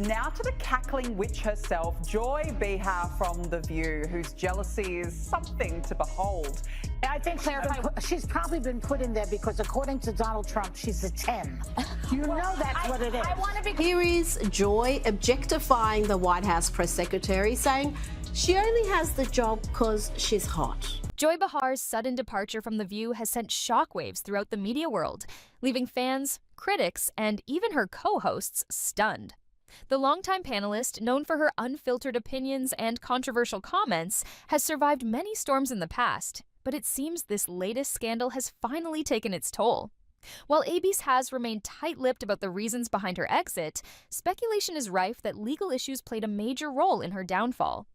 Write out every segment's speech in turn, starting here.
Now to the cackling witch herself, Joy Behar from The View, whose jealousy is something to behold. I think she's probably been put in there because, according to Donald Trump, she's a 10. You know that's what it is. Here is Joy objectifying the White House press secretary, saying she only has the job because she's hot. Joy Behar's sudden departure from The View has sent shockwaves throughout the media world, leaving fans, critics, and even her co-hosts stunned. The longtime panelist, known for her unfiltered opinions and controversial comments, has survived many storms in the past, but it seems this latest scandal has finally taken its toll. While ABC's has remained tight-lipped about the reasons behind her exit, speculation is rife that legal issues played a major role in her downfall.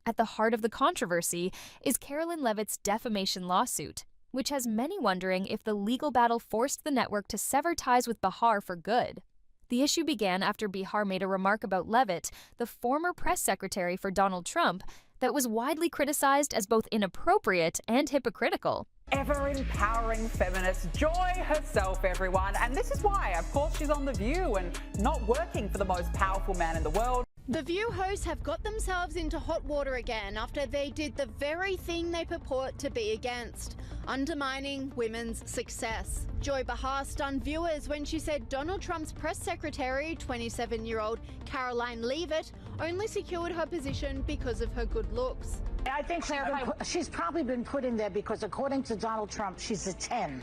At the heart of the controversy is Karoline Leavitt's defamation lawsuit, which has many wondering if the legal battle forced the network to sever ties with Behar for good. The issue began after Behar made a remark about Leavitt, the former press secretary for Donald Trump, that was widely criticized as both inappropriate and hypocritical. Ever-empowering feminist Joy herself, everyone. And this is why, of course, she's on The View and not working for the most powerful man in the world. The View hosts have got themselves into hot water again after they did the very thing they purport to be against, undermining women's success. Joy Behar stunned viewers when she said Donald Trump's press secretary, 27-year-old Karoline Leavitt, only secured her position because of her good looks. I think she's probably been put in there because, according to Donald Trump, she's a 10.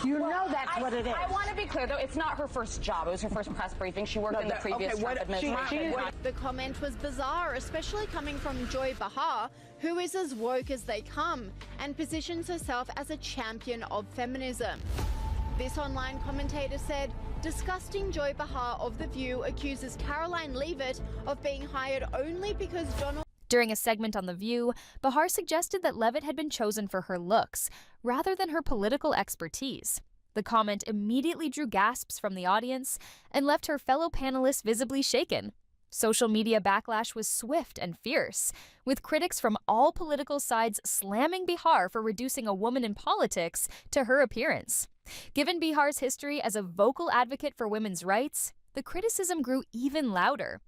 You know that's what it is. I want to be clear, though, it's not her first job. It was her first press briefing. She worked in the previous Trump administration. The comment was bizarre, especially coming from Joy Behar, who is as woke as they come and positions herself as a champion of feminism. This online commentator said, disgusting Joy Behar of The View accuses Karoline Leavitt of being hired only because Donald... During a segment on The View, Behar suggested that Leavitt had been chosen for her looks, rather than her political expertise. The comment immediately drew gasps from the audience and left her fellow panelists visibly shaken. Social media backlash was swift and fierce, with critics from all political sides slamming Behar for reducing a woman in politics to her appearance. Given Behar's history as a vocal advocate for women's rights, the criticism grew even louder.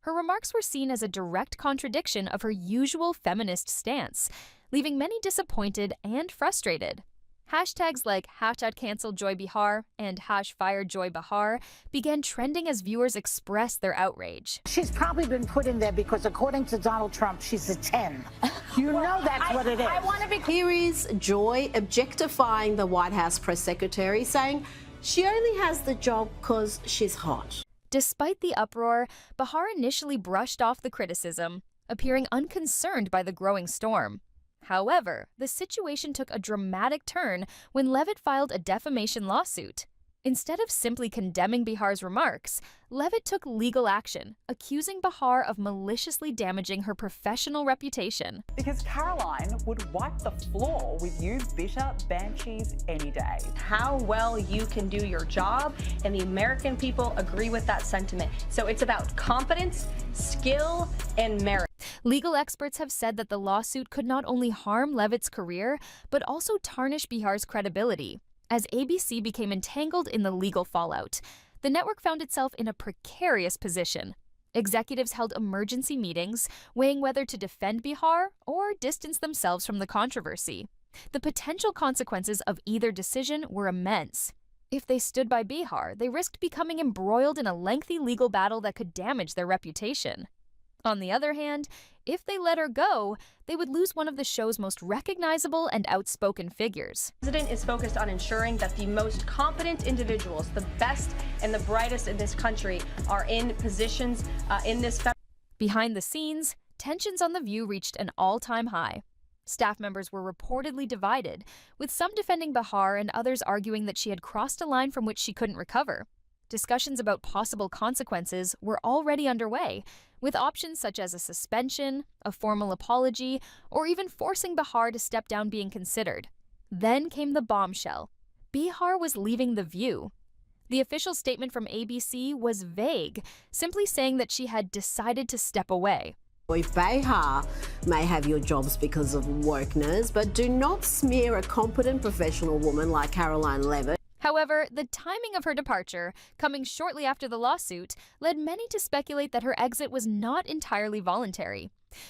Her remarks were seen as a direct contradiction of her usual feminist stance, leaving many disappointed and frustrated. Hashtags like #CancelJoyBehar and #FireJoyBehar began trending as viewers expressed their outrage. She's probably been put in there because, according to Donald Trump, she's a 10. You know that's what it is. Here is Joy objectifying the White House press secretary, saying she only has the job because she's hot. Despite the uproar, Behar initially brushed off the criticism, appearing unconcerned by the growing storm. However, the situation took a dramatic turn when Leavitt filed a defamation lawsuit. Instead of simply condemning Behar's remarks, Leavitt took legal action, accusing Behar of maliciously damaging her professional reputation. Because Karoline would wipe the floor with you bitter banshees any day. How well you can do your job, and the American people agree with that sentiment. So it's about competence, skill, and merit. Legal experts have said that the lawsuit could not only harm Leavitt's career, but also tarnish Behar's credibility. As ABC became entangled in the legal fallout, the network found itself in a precarious position. Executives held emergency meetings, weighing whether to defend Behar or distance themselves from the controversy. The potential consequences of either decision were immense. If they stood by Behar, they risked becoming embroiled in a lengthy legal battle that could damage their reputation. On the other hand, if they let her go, they would lose one of the show's most recognizable and outspoken figures. The president is focused on ensuring that the most competent individuals, the best and the brightest in this country, are in positions in this. Behind the scenes, tensions on The View reached an all-time high. Staff members were reportedly divided, with some defending Behar and others arguing that she had crossed a line from which she couldn't recover. Discussions about possible consequences were already underway, with options such as a suspension, a formal apology, or even forcing Behar to step down being considered. Then came the bombshell. Behar was leaving The View. The official statement from ABC was vague, simply saying that she had decided to step away. Joy Behar may have your jobs because of wokeness, but do not smear a competent professional woman like Karoline Leavitt. However, the timing of her departure, coming shortly after the lawsuit, led many to speculate that her exit was not entirely voluntary.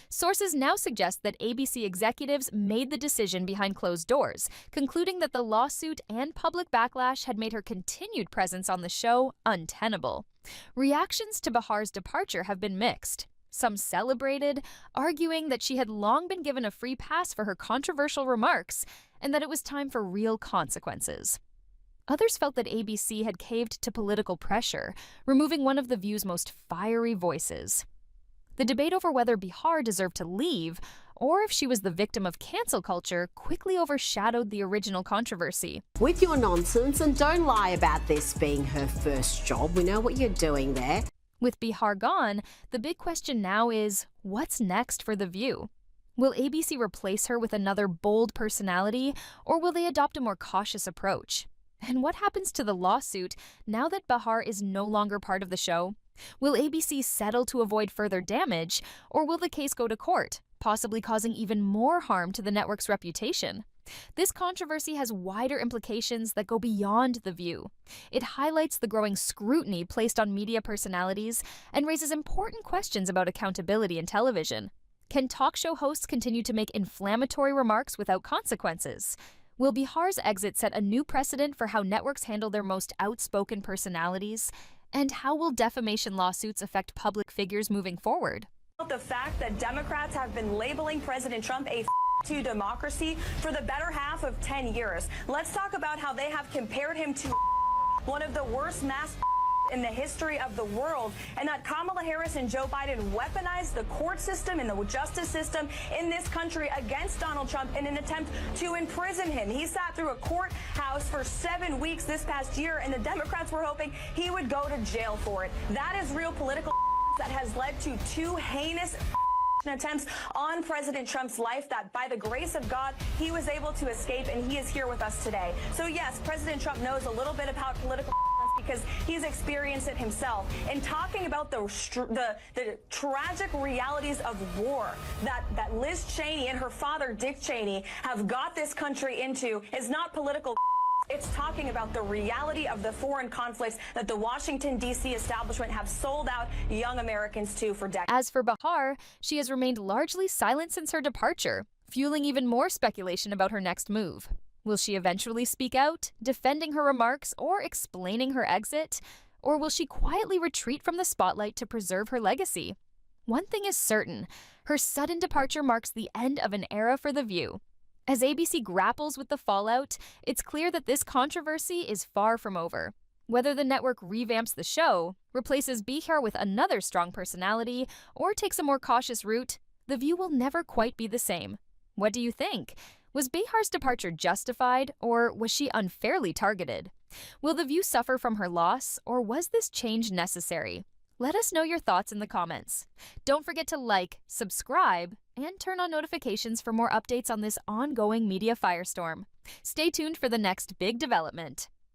Sources now suggest that ABC executives made the decision behind closed doors, concluding that the lawsuit and public backlash had made her continued presence on the show untenable. Reactions to Behar's departure have been mixed. Some celebrated, arguing that she had long been given a free pass for her controversial remarks and that it was time for real consequences. Others felt that ABC had caved to political pressure, removing one of The View's most fiery voices. The debate over whether Behar deserved to leave, or if she was the victim of cancel culture, quickly overshadowed the original controversy. With your nonsense, and don't lie about this being her first job. We know what you're doing there. With Behar gone, the big question now is, what's next for The View? Will ABC replace her with another bold personality, or will they adopt a more cautious approach? And what happens to the lawsuit now that Behar is no longer part of the show? Will ABC settle to avoid further damage, or will the case go to court, possibly causing even more harm to the network's reputation? This controversy has wider implications that go beyond The View. It highlights the growing scrutiny placed on media personalities and raises important questions about accountability in television. Can talk show hosts continue to make inflammatory remarks without consequences? Will Behar's exit set a new precedent for how networks handle their most outspoken personalities? And how will defamation lawsuits affect public figures moving forward? The fact that Democrats have been labeling President Trump a to democracy for the better half of 10 years. Let's talk about how they have compared him to one of the worst mass in the history of the world, and that Kamala Harris and Joe Biden weaponized the court system and the justice system in this country against Donald Trump in an attempt to imprison him. He sat through a courthouse for 7 weeks this past year, and the Democrats were hoping he would go to jail for it. That is real political that has led to 2 heinous attempts on President Trump's life that, by the grace of God, he was able to escape, and he is here with us today. So yes, President Trump knows a little bit about political because he's experienced it himself. And talking about the tragic realities of war that Liz Cheney and her father Dick Cheney have got this country into is not political. It's talking about the reality of the foreign conflicts that the Washington, D.C. establishment have sold out young Americans to for decades. As for Behar, she has remained largely silent since her departure, fueling even more speculation about her next move. Will she eventually speak out, defending her remarks or explaining her exit? Or will she quietly retreat from the spotlight to preserve her legacy? One thing is certain, her sudden departure marks the end of an era for The View. As ABC grapples with the fallout, it's clear that this controversy is far from over. Whether the network revamps the show, replaces Behar with another strong personality, or takes a more cautious route, The View will never quite be the same. What do you think? Was Behar's departure justified, or was she unfairly targeted? Will The View suffer from her loss, or was this change necessary? Let us know your thoughts in the comments. Don't forget to like, subscribe, and turn on notifications for more updates on this ongoing media firestorm. Stay tuned for the next big development.